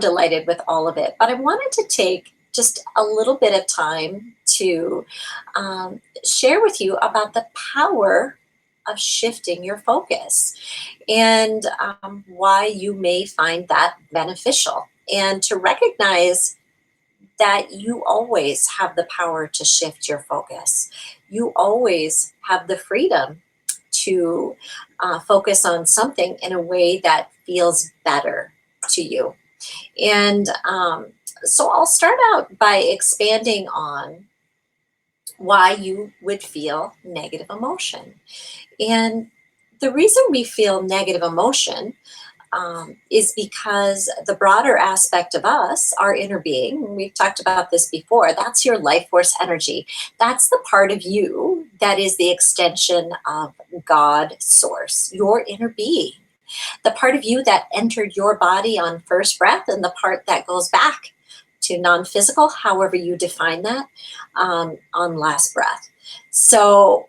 delighted with all of it, but I wanted to take just a little bit of time to share with you about the power of shifting your focus and why you may find that beneficial, and to recognize that you always have the power to shift your focus. You always have the freedom to focus on something in a way that feels better to you. And so I'll start out by expanding on why you would feel negative emotion. And the reason we feel negative emotion is because the broader aspect of us, our inner being, we've talked about this before, that's your life force energy. That's the part of you that is the extension of God source, your inner being. The part of you that entered your body on first breath, and the part that goes back to non physical, however you define that, on last breath. So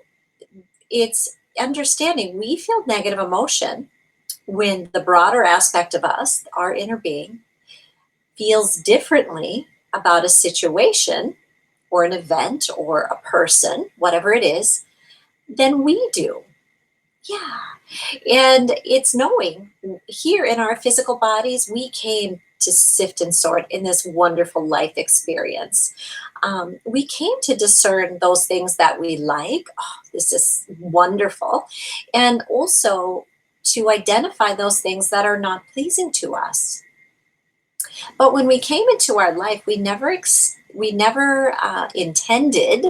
it's understanding we feel negative emotion when the broader aspect of us, our inner being, feels differently about a situation or an event or a person, whatever it is, than we do. Yeah. And it's knowing here in our physical bodies, we came to sift and sort in this wonderful life experience. We came to discern those things that we like. Oh, this is wonderful. And also to identify those things that are not pleasing to us. But when we came into our life, we never intended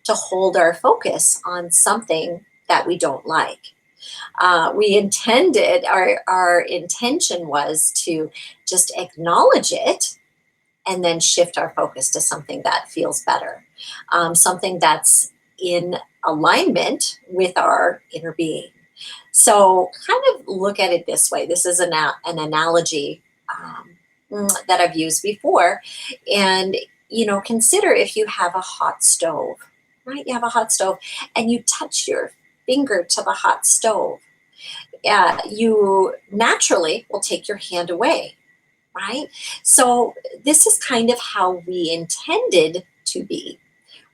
to hold our focus on something that we don't like. We intended, our intention was to just acknowledge it and then shift our focus to something that feels better, something that's in alignment with our inner being. So kind of look at it this way. This is an analogy that I've used before. And, consider if you have a hot stove, right? You have a hot stove and you touch your finger to the hot stove. You naturally will take your hand away, right? So this is kind of how we intended to be.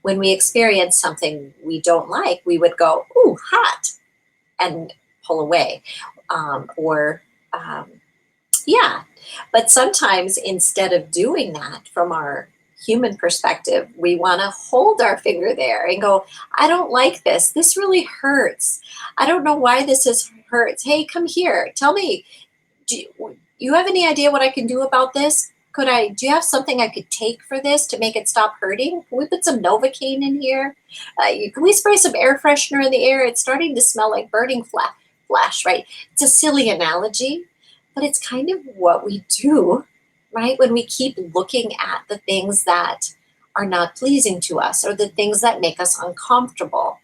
When we experience something we don't like, we would go, ooh, hot, and pull away. Or yeah, but sometimes instead of doing that from our human perspective, we want to hold our finger there and go, I don't like this. This really hurts. I don't know why this is hurts. Hey, come here. Tell me, do you have any idea what I can do about this? Do you have something I could take for this to make it stop hurting? Can we put some Novocaine in here? Can we spray some air freshener in the air? It's starting to smell like burning flesh, right? It's a silly analogy, but it's kind of what we do, right? When we keep looking at the things that are not pleasing to us, or the things that make us uncomfortable,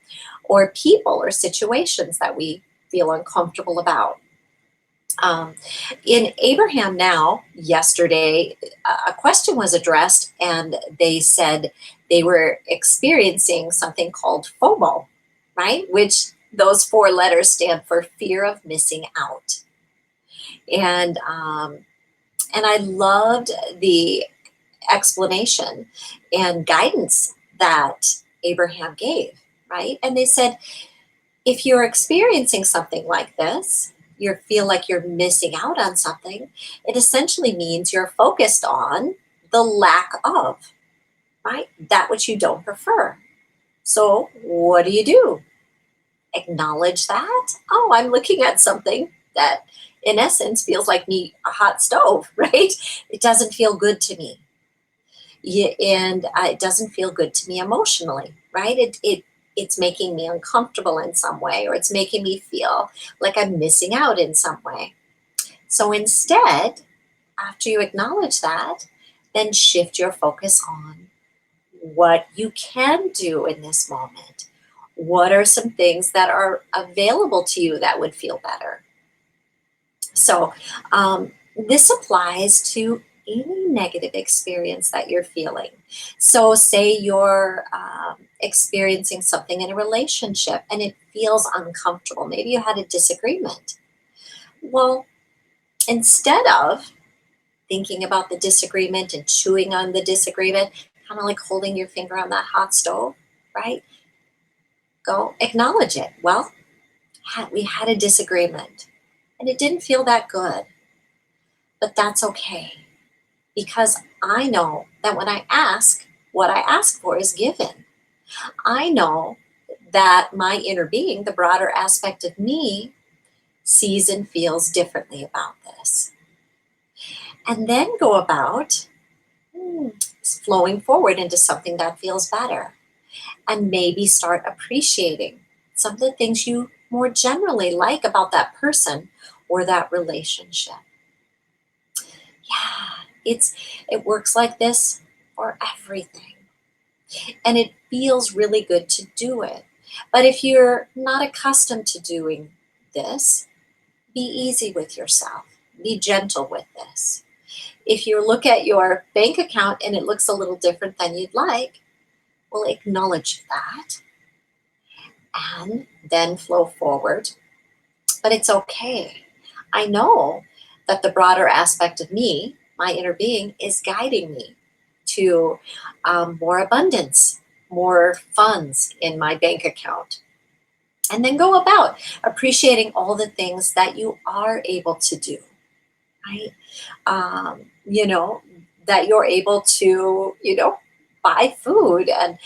or people or situations that we feel uncomfortable about. Um, in Abraham Now, yesterday, a question was addressed, and they said they were experiencing something called FOMO, right? Which those four letters stand for fear of missing out. And and I loved the explanation and guidance that Abraham gave, right? And they said, if you're experiencing something like this, you feel like you're missing out on something, it essentially means you're focused on the lack of, right? That which you don't prefer. So, what do? Acknowledge that. Oh, I'm looking at something that, in essence, feels like me a hot stove, right? It doesn't feel good to me. Yeah, and it doesn't feel good to me emotionally, right? It's making me uncomfortable in some way, or it's making me feel like I'm missing out in some way. So instead, after you acknowledge that, then shift your focus on what you can do in this moment. What are some things that are available to you that would feel better? So, this applies to any negative experience that you're feeling. So, say you're experiencing something in a relationship and it feels uncomfortable. Maybe you had a disagreement. Well, instead of thinking about the disagreement and chewing on the disagreement, kind of like holding your finger on that hot stove, right? Go acknowledge it. Well, we had a disagreement and it didn't feel that good, but that's okay because I know that when I ask, what I ask for is given. I know that my inner being, the broader aspect of me, sees and feels differently about this. And then go about hmm, flowing forward into something that feels better. And maybe start appreciating some of the things you more generally like about that person or that relationship. Yeah, it works like this for everything. And it feels really good to do it. But if you're not accustomed to doing this, be easy with yourself. Be gentle with this. If you look at your bank account and it looks a little different than you'd like, well, acknowledge that and then flow forward. But it's okay. I know that the broader aspect of me, my inner being, is guiding me to more abundance, more funds in my bank account. And then go about appreciating all the things that you are able to do, right? You know, that you're able to, buy food and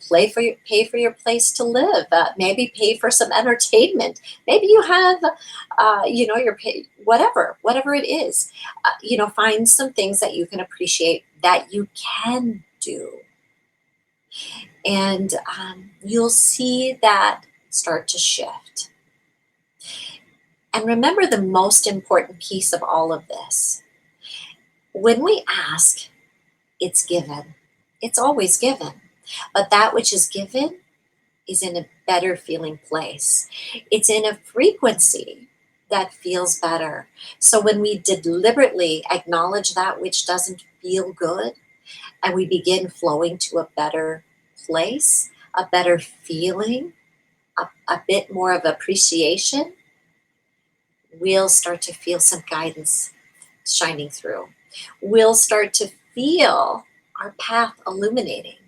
pay for your place to live. Maybe pay for some entertainment. Maybe you have, your pay, whatever it is. Find some things that you can appreciate that you can do, and you'll see that start to shift. And remember the most important piece of all of this: when we ask, it's given. It's always given. But that which is given is in a better feeling place. It's in a frequency that feels better. So when we deliberately acknowledge that which doesn't feel good and we begin flowing to a better place, a better feeling, a bit more of appreciation, we'll start to feel some guidance shining through. We'll start to feel our path illuminating.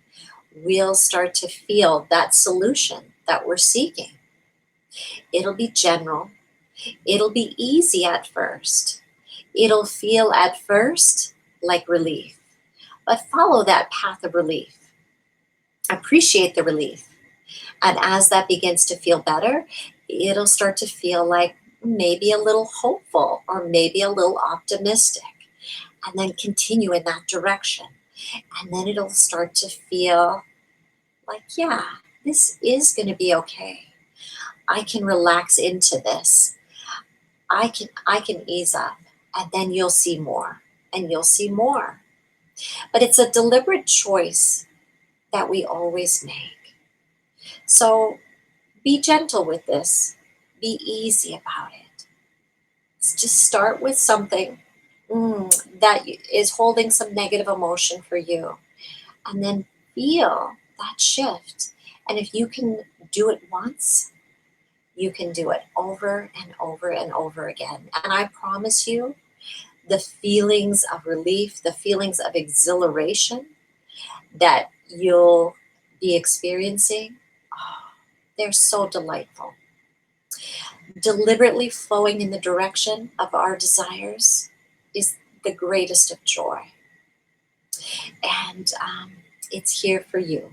We'll start to feel that solution that we're seeking. It'll be general. It'll be easy at first. It'll feel at first like relief. But follow that path of relief. Appreciate the relief. And as that begins to feel better, it'll start to feel like maybe a little hopeful or maybe a little optimistic. And then continue in that direction. And then it'll start to feel like, yeah, this is going to be okay. I can relax into this. I can ease up, and then you'll see more and you'll see more. But it's a deliberate choice that we always make. So be gentle with this. Be easy about it. Just start with something that is holding some negative emotion for you, and then feel that shift. And if you can do it once, you can do it over and over and over again. And I promise you, the feelings of relief, the feelings of exhilaration that you'll be experiencing, oh, they're so delightful. Deliberately flowing in the direction of our desires is the greatest of joy. And it's here for you.